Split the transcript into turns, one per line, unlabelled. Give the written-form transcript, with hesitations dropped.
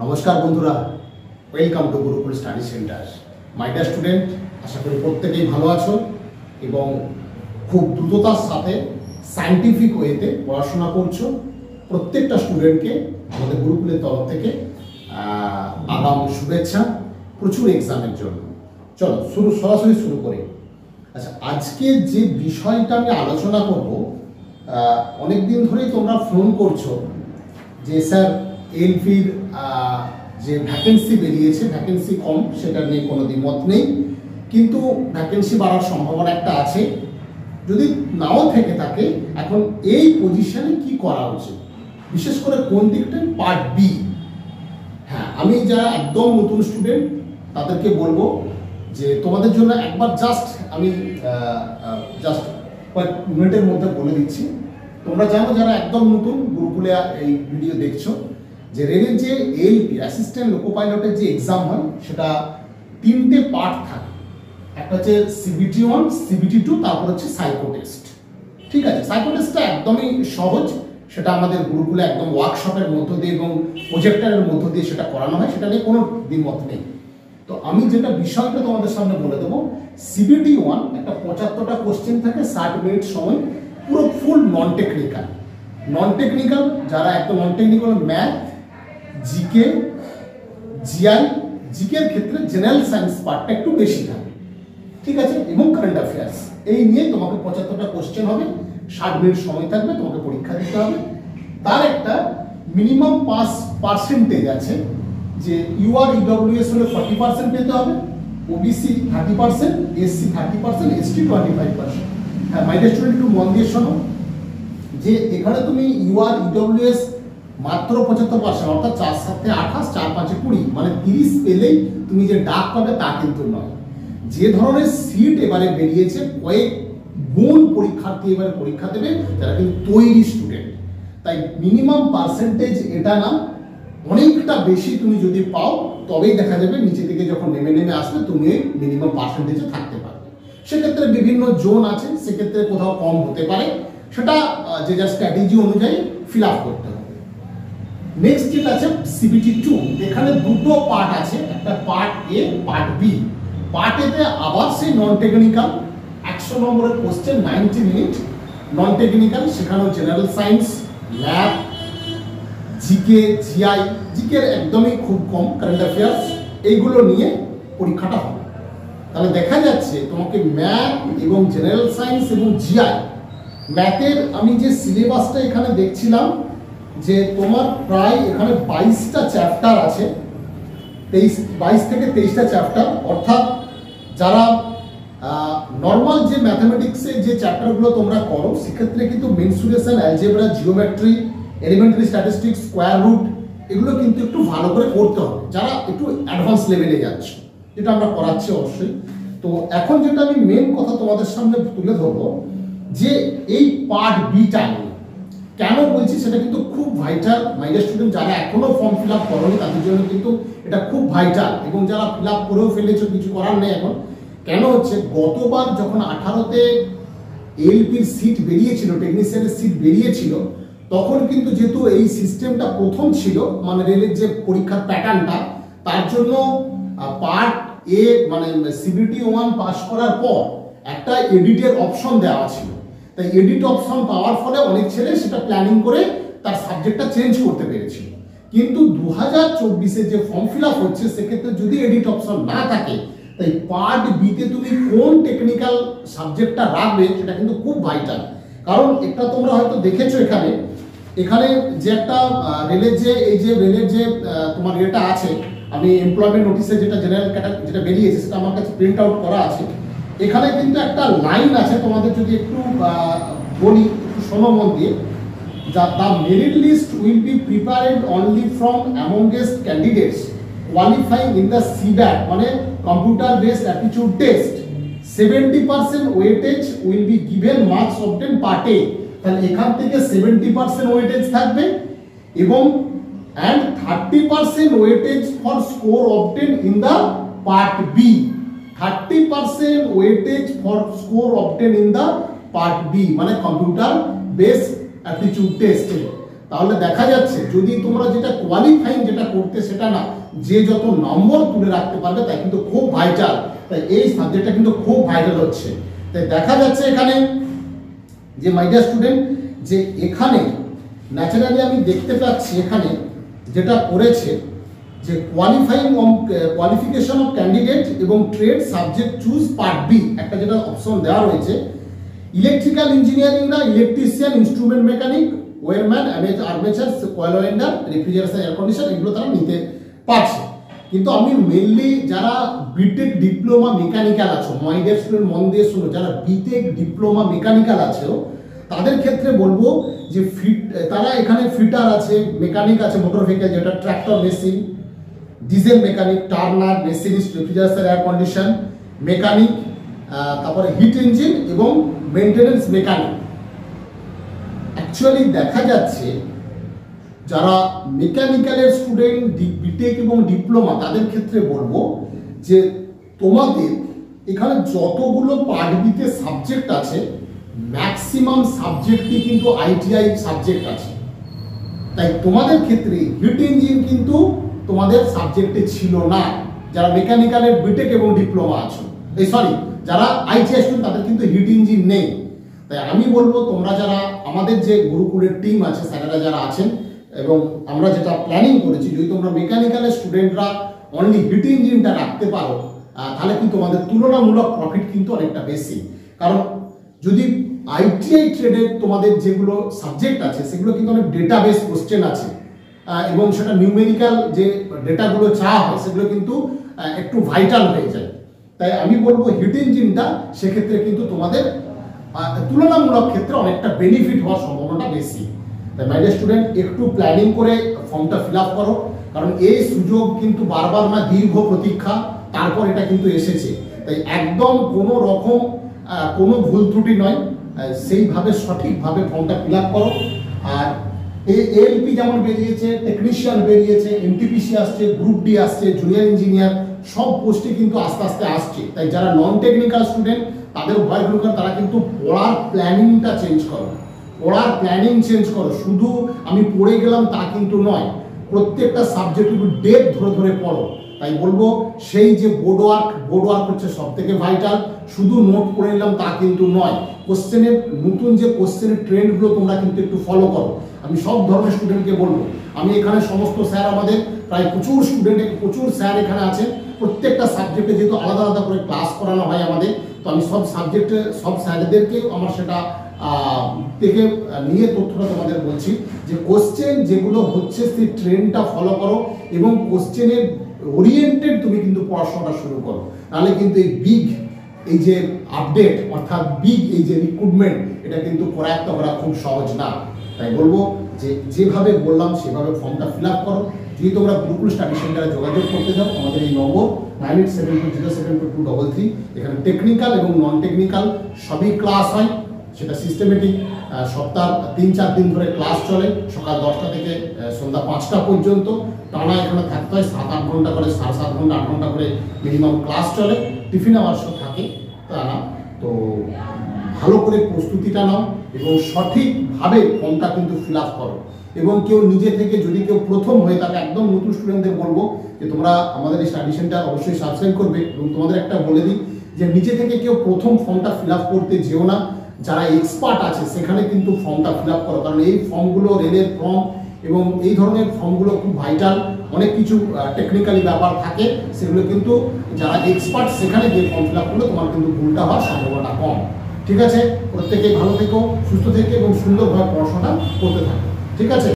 নমস্কার বন্ধুরা, welcome to Gurukul study centre. My dear student, আশা করি প্রত্যেকেই ভালো আছো এবং খুব দ্রুততার সাথে সায়েন্টিফিক ওয়েতে পড়াশোনা করছো। প্রত্যেকটা স্টুডেন্টকে আমাদের গুরুকুলের তরফ থেকে আগাম শুভেচ্ছা প্রচুর এক্সামের জন্য। চলো সরাসরি শুরু করি। আচ্ছা, আজকে যে বিষয়টা আমি আলোচনা করব, অনেক দিন ধরেই তোমরা ফোন করছো যে স্যার এলপির যে ভ্যাকেন্সি বেরিয়েছে, ভ্যাকেন্সি কম, সেটা নিয়ে কোনো দ্বিমত নেই, কিন্তু ভ্যাকেন্সি বাড়ার সম্ভাবনা একটা আছে। যদি নাও থেকে থাকে, এখন এই পজিশনে কি করা উচিত, বিশেষ করে কোন দিকটায়, পার্ট বি। হ্যাঁ, আমি যারা একদম নতুন স্টুডেন্ট তাদেরকে বলবো যে তোমাদের জন্য একবার আমি কয়েক মিনিটের মধ্যে বলে দিচ্ছি। তোমরা জানো, যারা একদম নতুন গুরুকুলে এই ভিডিও দেখছো, যে রেলের যে এলপি অ্যাসিস্ট্যান্ট লোকো পাইলটের যে এক্সাম হয়, সেটা 3টে পার্ট থাকে। একটা হচ্ছে সিবিটি 1, সিবিটি 2, তারপর হচ্ছে সাইকো টেস্ট। ঠিক আছে, সাইকো টেস্টটা একদমই সহজ, সেটা আমাদের গুরুকুলে একদম ওয়ার্কশপের মধ্য দিয়ে এবং প্রজেক্টরের মধ্য দিয়ে সেটা করানো হয়, সেটা নিয়ে কোনো দ্বিমত নেই। তো আমি যেটা বিষয়টা তোমাদের সামনে বলে দেবো, সিবিটি 1 একটা 75টা কোশ্চেন থাকে, 60 মিনিট সময়, পুরো ফুল নন টেকনিক্যাল। যারা একদম নন টেকনিক্যাল, ম্যাথ, জিকে, জিকের ক্ষেত্রে জেনারেল সায়েন্স পার্টটা একটু বেশি থাকে, ঠিক আছে, এবং কারেন্ট অ্যাফেয়ার্স, এই নিয়ে তোমাকে 75টা কোশ্চেন হবে, 60 মিনিট সময় থাকবে, তোমাকে পরীক্ষা দিতে হবে। তার একটা মিনিমাম পাস পার্সেন্টেজ আছে, যে ইউআর ইডব্লিউএস হলে 40% পেতে হবে, ওবিসি 30%, এসসি 30%, এসটি 25%। হ্যাঁ মাই ডিয়ার স্টুডেন্ট, একটু মন দিয়ে শোনো, যে এখানে তুমি ইউআর ইডব্লিউএস মাত্র 75%, অর্থাৎ 4 7 28, 4 5 20, মানে 30 পেলেই তুমি যে ডাক পাবে তা কিন্তু নয়। যে ধরনের সিট এবারে বেরিয়েছে, কয়েক গুণ পরীক্ষার্থী এবারে পরীক্ষা দেবে যারা কিন্তু তৈরি স্টুডেন্ট। তাই মিনিমাম পার্সেন্টেজ এটা না, অনেকটা বেশি তুমি যদি পাও, তবেই দেখা যাবে নিচে থেকে যখন নেমে আসবে তুমি মিনিমাম পার্সেন্টেজে থাকতে পারবে। সেক্ষেত্রে বিভিন্ন জোন আছে, সেক্ষেত্রে কোথাও কম হতে পারে, সেটা যে যার স্ট্র্যাটেজি অনুযায়ী ফিল আপ করতে হবে। নেক্সট যেটা আছে সিবিটি 2, এখানে দুটো পার্ট আছে, একটা part A, part B. Part এতে আবার সেই নন টেকনিক্যাল 100 নম্বরের কোশ্চেন, 90 মিনিট নন টেকনিক্যাল। সেখানেও জেনারেল সায়েন্স, ম্যাথ, জিকে, জিকের একদমই খুব কম, কারেন্ট অ্যাফেয়ার্স, এইগুলো নিয়ে পরীক্ষাটা হবে। তাহলে দেখা যাচ্ছে তোমাকে ম্যাথ এবং জেনারেল সায়েন্স এবং ম্যাথের আমি যে সিলেবাসটা এখানে দেখছিলাম, যে তোমার প্রায় এখানে 22টা চ্যাপ্টার আছে, 22 থেকে 23টা চ্যাপ্টার। অর্থাৎ যারা নর্মাল যে ম্যাথামেটিক্সের যে চ্যাপ্টারগুলো তোমরা করো, সেক্ষেত্রে কিন্তু mensuration, algebra, geometry, elementary statistics, square root, এগুলো কিন্তু একটু ভালো করে করতে হবে যারা একটু অ্যাডভান্স লেভেলে যাচ্ছে, যেটা আমরা করাচ্ছি অবশ্যই। তো এখন যেটা আমি মেন কথা তোমাদের সামনে তুলে ধরবো, যে এই পার্ট বিটা কেন বলছি, সেটা কিন্তু খুব ভাইটাল। মাই ডিয়ার স্টুডেন্ট, যারা এখনো ফর্ম ফিল আপ করোনি তাদের জন্য কিন্তু এটা খুব ভাইটাল, এবং যারা ফিল আপ করেও ফেলেছো, কিছু করার নেই এখন। কেন হচ্ছে, গতবার যখন 18তে এলপির সিট বেরিয়েছিল, টেকনিশিয়ানের সিট বেরিয়েছিল, তখন কিন্তু যেহেতু এই সিস্টেমটা প্রথম ছিল, মানে রেলের যে পরীক্ষার প্যাটার্নটা, তার জন্য পার্ট এ মানে সিবিটি 1 পাস করার পর একটা এডিটের অপশন দেওয়া ছিল। তাই এডিট অপশন পাওয়ার ফলে অনেক ছেলে সেটা প্ল্যানিং করে তার সাবজেক্টটা চেঞ্জ করতে পেরেছিল। কিন্তু 2024-এ যে ফর্ম ফিল আপ হচ্ছে, সেক্ষেত্রে যদি এডিট অপশন না থাকে, তাই পার্ট বিতে তুমি কোন টেকনিক্যাল সাবজেক্টটা রাখবে সেটা কিন্তু খুব ভাইটাল। কারণ এটা তোমরা হয়তো দেখেছো, এখানে যে একটা রেলের যে এই যে রেলের যে তোমার এটা আছে, আমি এমপ্লয়মেন্ট নোটিসে যেটা জেনারেল ক্যাটাগরি যেটা বেরিয়েছে, সেটা আমার কাছে প্রিন্ট আউট করা আছে। এখানে কিন্তু একটা লাইন আছে, তোমাদের যদি একটু বলি, একটু শোনো মন দিয়ে। The merit list will be prepared only from amongst candidates qualifying in the CBAT, মানে computer based aptitude test. 70% weightage will be given marks obtained part A. তাহলে এখান থেকে 70% weightage থাকবে, এবং and 30% weightage for score obtained in the part B. 30% weightage for score obtained in the part B, মানে computer based aptitude test. তাহলে দেখা যাচ্ছে যদি তোমরা যেটা কোয়ালিফাইং যেটা করতে সেটা না, যে যত নম্বর তুলে রাখতে পারবে তাই কিন্তু খুব ভাইটাল। তাই এই সাবজেক্টটা কিন্তু খুব ভাইটাল হচ্ছে। তাই দেখা যাচ্ছে এখানে যে মাই ডিয়ার স্টুডেন্ট, যে এখানে ন্যাচারালি আমি দেখতে পাচ্ছি এখানে যেটা করেছে যে কোয়ালিফিকেশন অফ ক্যান্ডিডেট এবং trade subject choose part B, একটা যেটা অপশন দেওয়া রয়েছে, ইলেকট্রিক্যাল ইঞ্জিনিয়ারিংরা electrician, instrument mechanic, wireman, armature, coil winder, refrigeration, air condition এগুলো তারা নিতে পারছে। কিন্তু আমি মেনলি যারা বিটেক ডিপ্লোমা মেকানিক্যাল আছো, মাই ডিয়ার স্টুডেন্ট মন দিয়ে শুনো, যারা বিটেক ডিপ্লোমা মেকানিক্যাল আছো তাদের ক্ষেত্রে বলবো যে তারা এখানে ফিটার আছে, মেকানিক আছে, মোটর ভেহিকেল যেটা tractor machine, diesel mechanic, Turner, machinist, refrigeration, air condition mechanic, তারপরে হিট ইঞ্জিন এবং মেইনটেনেন্স মেকানিক। অ্যাকচুয়ালি দেখা যাচ্ছে যারা মেকানিক্যালের স্টুডেন্ট বিটেক এবং ডিপ্লোমা তাদের ক্ষেত্রে বলবো যে তোমাদের এখানে যতগুলো পার্ট বিতে সাবজেক্ট আছে ম্যাক্সিমাম সাবজেক্টই কিন্তু আইটিআই সাবজেক্ট আছে। তাই তোমাদের ক্ষেত্রে হিট ইঞ্জিন কিন্তু তোমাদের সাবজেক্টে ছিল না, যারা মেকানিক্যালের বিটেক এবং ডিপ্লোমা আছো, যারা আইটিআই স্টুডেন্ট তাদের কিন্তু হিট ইঞ্জিন নেই। তাই আমি বলবো তোমরা যারা আমাদের যে গুরুকুলের টিম আছে, স্যারেরা যারা আছেন এবং আমরা যেটা প্ল্যানিং করেছি, যদি তোমরা মেকানিক্যালের স্টুডেন্টরা অনলি হিট ইঞ্জিনটা রাখতে পারো তাহলে কিন্তু তোমাদের তুলনামূলক প্রফিট কিন্তু অনেকটা বেশি। কারণ যদি আইটিআই ট্রেডের তোমাদের যেগুলো সাবজেক্ট আছে সেগুলো কিন্তু অনেক ডেটাবেস কোশ্চেন আছে এবং সেটা নিউমেরিক্যাল যে ডেটাগুলো চাওয়া হয় সেগুলো কিন্তু একটু ভাইটাল হয়ে যায়। তাই আমি বলবো হিট ইঞ্জিনটা সেক্ষেত্রে কিন্তু তোমাদের তুলনামূলক ক্ষেত্রে অনেকটা বেনিফিট হওয়ার সম্ভাবনাটা বেশি। তাই মাই ডিয়ার স্টুডেন্ট একটু প্ল্যানিং করে ফর্মটা ফিল আপ করো, কারণ এই সুযোগ কিন্তু বারবার না, দীর্ঘ প্রতীক্ষা, তারপর এটা কিন্তু এসেছে। তাই একদম কোনো রকম কোনো ভুল ত্রুটি নয়, সেইভাবে সঠিকভাবে ফর্মটা ফিল আপ করো। আর এএলপি যেমন বেরিয়েছে, টেকনিশিয়ান বেরিয়েছে, এনটিপিসি আসছে, গ্রুপ ডি আসছে, জুনিয়র ইঞ্জিনিয়ার, সব পোস্টে কিন্তু আস্তে আস্তে আসছে। তাই যারা নন টেকনিক্যাল স্টুডেন্ট তাদের ভয় ভুল করে, তারা কিন্তু পড়ার প্ল্যানিংটা চেঞ্জ করো, পড়ার প্ল্যানিং চেঞ্জ করো। শুধু আমি পড়ে গেলাম তা কিন্তু নয়, প্রত্যেকটা সাবজেক্ট একটু ডেপ ধরে ধরে পড়ো। তাই বলবো সেই যে বোর্ড ওয়ার্ক হচ্ছে সব থেকে ভাইটাল। শুধু নোট পড়ে নিলাম তা কিন্তু নয়, কোশ্চেনের নতুন যে কোশ্চেনের ট্রেন্ডগুলো তোমরা কিন্তু একটু ফলো করো। আমি সব ধরনের স্টুডেন্টকে বলবো, আমি এখানে সমস্ত স্যার, আমাদের প্রায় প্রচুর স্যার এখানে আছেন, প্রত্যেকটা সাবজেক্টে যেহেতু আলাদা আলাদা করে ক্লাস করানো হয় আমাদের, তো আমি সব সাবজেক্টে সব স্যারদেরকে আমার সেটা থেকে নিয়ে তথ্যটা তোমাদের বলছি যে কোশ্চেন যেগুলো হচ্ছে সেই ট্রেন্ডটা ফলো করো এবং কোশ্চেনের ওরিয়েন্টেড তুমি কিন্তু পড়াশোনাটা শুরু করো। নাহলে কিন্তু এই যে আপডেট অর্থাৎ এই যে রিক্রুটমেন্ট, এটা কিন্তু করায়ত্ত করা খুব সহজ না। তাই বলবো যে যেভাবে বললাম সেভাবে ফর্মটা ফিল আপ করো। যদি তোমরা গুরুকুল স্টাডি সেন্টারে যোগাযোগ করতে চাও, আমাদের এই নম্বর 9872072333, এখানে টেকনিক্যাল এবং নন টেকনিক্যাল সবই ক্লাস হয়, সেটা সিস্টেমেটিক। সপ্তাহ 3-4 দিন ধরে ক্লাস চলে, সকাল 10টা থেকে সন্ধ্যা 5টা পর্যন্ত টানা এখানে থাকতে হয়। 7-8 ঘন্টা করে, 7.5 ঘন্টা 8 ঘন্টা করে মিনিমাম ক্লাস চলে, টিফিন আওয়ার্সও থাকে। তা না তো ভালো করে প্রস্তুতিটা নাও এবং সঠিকভাবে ফর্মটা কিন্তু ফিল আপ করো। এবং কেউ নিজে থেকে, যদি কেউ প্রথম হয়ে থাকে, একদম নতুন স্টুডেন্টদের বলবো যে তোমরা আমাদের এই স্টাডি সেন্টার অবশ্যই সাবস্ক্রাইব করবে। এবং তোমাদের একটা বলে দিই যে নিজে থেকে কেউ প্রথম ফর্মটা ফিল আপ করতে যেও না, যারা এক্সপার্ট আছে সেখানে কিন্তু ফর্মটা ফিল আপ করো। কারণ এই ফর্মগুলো রেলের ফর্ম এবং এই ধরনের ফর্মগুলো খুব ভাইটাল, অনেক কিছু টেকনিক্যালি ব্যাপার থাকে, সেগুলো কিন্তু যারা এক্সপার্ট সেখানে গিয়ে ফর্ম ফিল আপ করলে তোমার কিন্তু ভুলটা হওয়ার সম্ভাবনা কম। ঠিক আছে, প্রত্যেকেই ভালো থেকো, সুস্থ থেকে এবং সুন্দরভাবে পড়াশোনা করতে থাকো। ঠিক আছে।